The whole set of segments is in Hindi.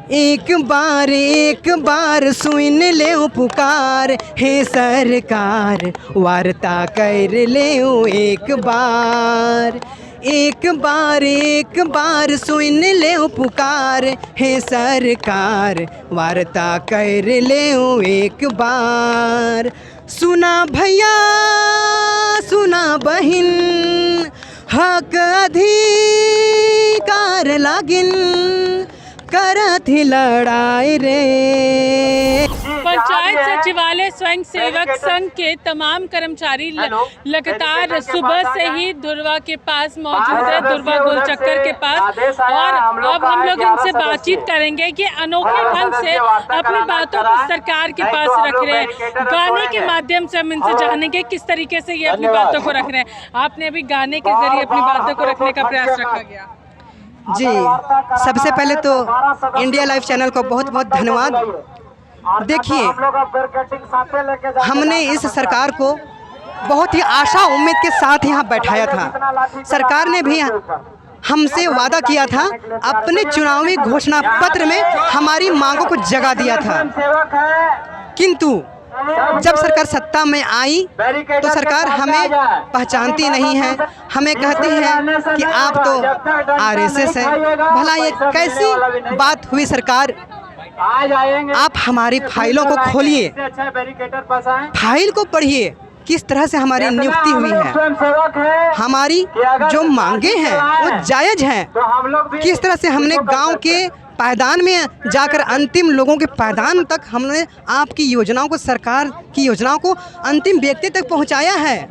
एक बार सुन ले पुकार, हे सरकार वार्ता कर ले एक बार सुन ले पुकार, हे सरकार वार्ता कर ले एक बार। सुना भैया सुना बहिन, हक अधिकार लागिन, करत ही लड़ाई रे। पंचायत सचिवालय स्वयं सेवक संघ के तमाम कर्मचारी लगातार सुबह से ही दुर्वा के पास मौजूद है, दुर्वा गोल चक्कर के पास। और अब हम लोग इनसे बातचीत करेंगे कि अनोखे ढंग से अपनी बातों को सरकार के पास रख रहे हैं। गाने के माध्यम से हम इनसे जानेंगे किस तरीके से ये अपनी बातों को रख रहे हैं। आपने अभी गाने के जरिए अपनी बातों को रखने का प्रयास रखा गया। जी, सबसे पहले तो इंडिया लाइव चैनल को बहुत बहुत धन्यवाद। देखिए, हमने इस सरकार को बहुत ही आशा उम्मीद के साथ यहाँ बैठाया था। सरकार ने भी हमसे वादा किया था, अपने चुनावी घोषणा पत्र में हमारी मांगों को जगा दिया था। किंतु जब सरकार सत्ता में आई तो सरकार हमें पहचानती नहीं है, हमें कहती है कि आप तो आरएसएस है। भला ये कैसी बात हुई सरकार? आप हमारी फाइलों को खोलिए, फाइल को पढ़िए, किस तरह से हमारी नियुक्ति हुई है। हमारी जो मांगे हैं वो जायज़ हैं। किस तरह से हमने गांव के पायदान में जाकर अंतिम लोगों के पायदान तक हमने आपकी योजनाओं को, सरकार की योजनाओं को अंतिम व्यक्ति तक पहुंचाया है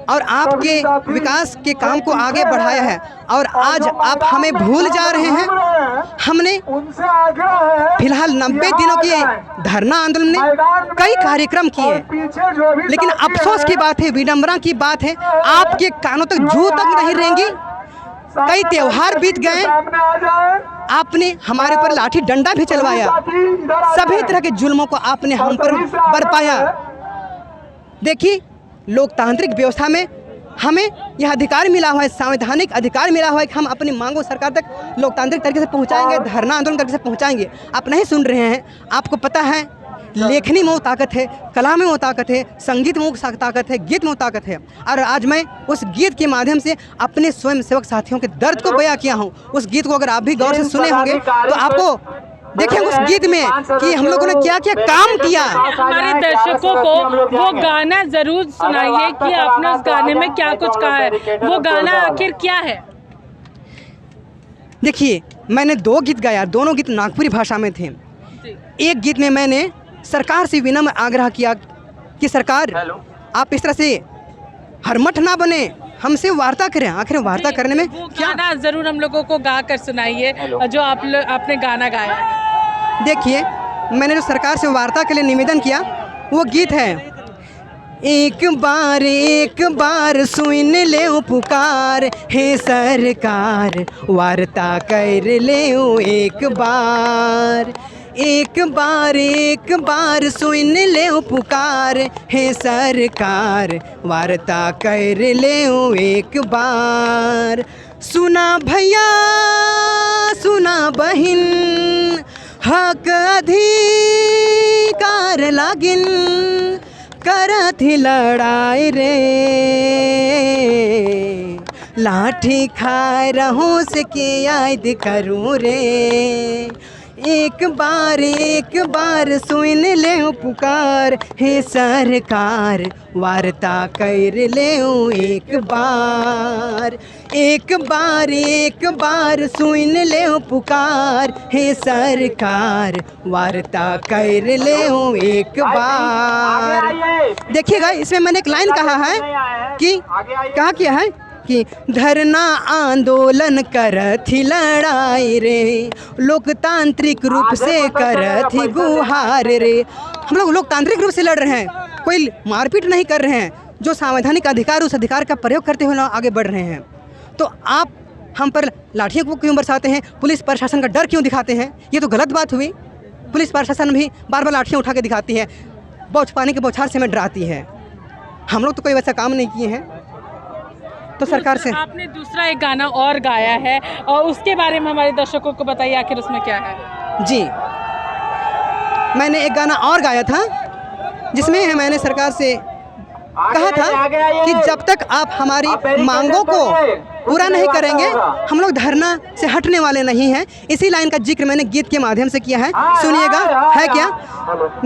और आपके विकास के काम को आगे बढ़ाया है। और आज आप हमें भूल जा रहे हैं। हमने फिलहाल 90 दिनों के धरना आंदोलन में कई कार्यक्रम किए, लेकिन अफसोस की बात है, विडंबना की बात है, आपके कानों तक जू तक नहीं रहेंगी। कई त्योहार बीत गए, आपने हमारे ऊपर लाठी डंडा भी चलवाया, सभी तरह के जुल्मों को आपने हम पर बरपाया। देखिए, लोकतांत्रिक व्यवस्था में हमें यह अधिकार मिला हुआ है, संवैधानिक अधिकार मिला हुआ है कि हम अपनी मांगों सरकार तक लोकतांत्रिक तरीके से पहुंचाएंगे, धरना आंदोलन तरीके से पहुंचाएंगे। आप नहीं सुन रहे हैं। आपको पता है, लेखनी में वो ताकत है, कला में वो ताकत है, संगीत में वो ताकत है, गीत में वो ताकत है। और आज मैं उस गीत के माध्यम से अपने स्वयं सेवक साथियों के दर्द को बयां किया हूँ। उस गीत को अगर आप भी गौर से सुने होंगे तो आपको देखें उस गीत में कि हम लोगों ने क्या क्या काम किया। हमारे दर्शकों को वो गाना जरूर सुनाइए कि आपने उस गाने में क्या कुछ कहा है। वो गाना आखिर क्या है? देखिए, मैंने 2 गीत गाया, दोनों गीत नागपुरी भाषा में थे। एक गीत में मैंने सरकार से विनम्र आग्रह किया कि सरकार आप इस तरह से हरमठ ना बने, हमसे वार्ता करें। आखिर वार्ता करने में क्या ना, जरूर हम लोगों को गा कर सुनाइए जो आपने गाना गाया है। देखिए, मैंने जो सरकार से वार्ता के लिए निवेदन किया वो गीत है, एक बार सुन ले पुकार, हे सरकार वार्ता कर ले एक बार सुन ले पुकार, हे सरकार वार्ता कर ले एक बार। सुना भैया सुना बहिन, हक अधिकार लागिन, करत ही लड़ाई रे। लाठी खाए रहूं से के याद करूं रे। एक बार सुन ले पुकार, हे सरकार वार्ता कर ले एक बार। एक बार सुन ले पुकार, हे सरकार वार्ता कर ले एक बार। देखिएगा, इसमें मैंने एक लाइन कहा है कि कहा किया है कि धरना आंदोलन करथी लड़ाई रे, लोकतांत्रिक रूप से करथी गुहार रे। हम लोग लोकतांत्रिक रूप से लड़ रहे हैं, कोई मारपीट नहीं कर रहे हैं। जो संवैधानिक अधिकार, उस अधिकार का प्रयोग करते हुए आगे बढ़ रहे हैं। तो आप हम पर लाठियों को क्यों बरसाते हैं? पुलिस प्रशासन का डर क्यों दिखाते हैं? ये तो गलत बात हुई। पुलिस प्रशासन भी बार बार लाठियाँ उठा के दिखाती है, पानी के बौछार से हमें डराती है। हम लोग तो कोई वैसा काम नहीं किए हैं। तो सरकार से आपने दूसरा एक गाना और गाया है और उसके बारे में हमारे दर्शकों को बताइए, आखिर उसमें क्या है? जी, मैंने एक गाना और गाया था जिसमें मैंने सरकार से कहा था कि जब तक आप हमारी मांगों को पूरा नहीं करेंगे हम लोग धरना से हटने वाले नहीं हैं। इसी लाइन का जिक्र मैंने गीत के माध्यम से किया है, सुनिएगा। है क्या?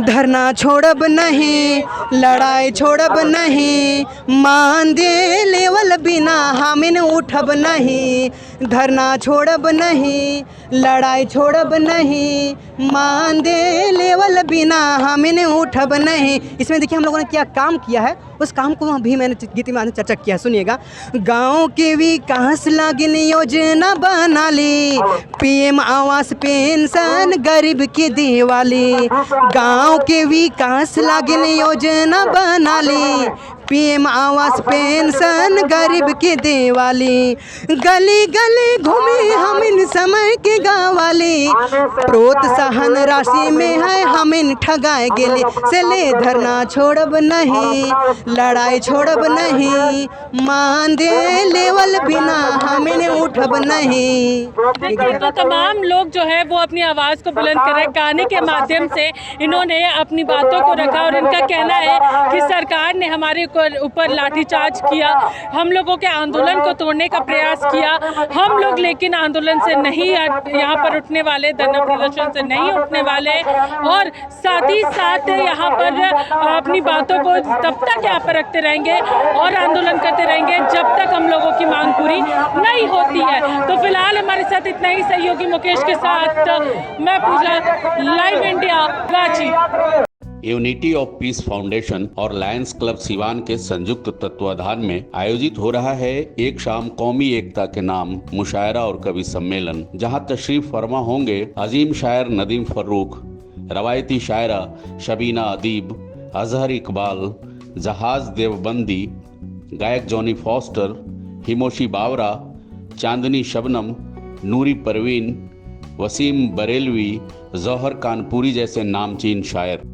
धरना छोड़ब नहीं, लड़ाई छोड़ब नहीं, मान दे लेवल बिना हामिन उठब नहीं। धरना छोड़ब नहीं, लड़ाई छोड़ब नहीं, मान दे लेवल बिना हामिन उठब नहीं। इसमें देखिए हम लोगों ने क्या काम किया है, उस काम को भी मैंने गीत में चर्चा किया है, सुनिएगा। गाँव के विकास लागिन योजना बना ली, पीएम आवास पेंशन गरीब की दिवाली। गाँव के विकास लागिन योजना बना ली, पीएम आवास पेंशन गरीब की दिवाली। गली गली घूमी हम इन समय के गाँवाली, प्रोत्साहन राशि में है हम इन ठगाए गेले से ले। धरना छोड़ब नहीं, लड़ाई छोड़ब नहीं, मान दे लेवल बिना हम इन उठब नहीं। देखिए तो तमाम लोग जो है वो अपनी आवाज़ को बुलंद कर रहे हैं, गाने के माध्यम से इन्होंने अपनी बातों को रखा और इनका कहना है कि सरकार ने हमारे ऊपर लाठीचार्ज किया, हम लोगों के आंदोलन को तोड़ने का प्रयास किया। हम लोग लेकिन आंदोलन से नहीं यहाँ पर उठने वाले, धरना प्रदर्शन से नहीं उठने वाले और साथ ही साथ यहाँ पर अपनी बातों को तब तक यहाँ पर रखते रहेंगे और आंदोलन करते रहेंगे जब तक हम लोगों की मांग पूरी नहीं होती है। तो फिलहाल हमारे साथ इतना ही, सहयोगी मुकेश के साथ मैं Puja, Live India, Ranchi. Unity of Peace Foundation और लायंस क्लब सिवान के संयुक्त तत्वाधान में आयोजित हो रहा है एक शाम कौमी एकता के नाम मुशायरा और कवि सम्मेलन, जहां तशरीफ फरमा होंगे अजीम शायर नदीम फर्रुख, रवायती शायरा शबीना अदीब, अजहर इकबाल, जहाज देवबंदी, गायक जॉनी फॉस्टर, हिमोशी बावरा, चांदनी शबनम, नूरी परवीन, वसीम बरेलवी, जौहर कानपुरी जैसे नामचीन शायर।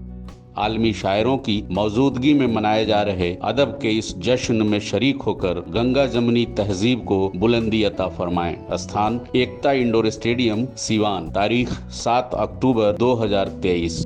आलमी शायरों की मौजूदगी में मनाए जा रहे अदब के इस जश्न में शरीक होकर गंगा जमनी तहजीब को बुलंदी अता फरमाएं। स्थान एकता इंडोर स्टेडियम सिवान, तारीख 7 अक्टूबर 2023।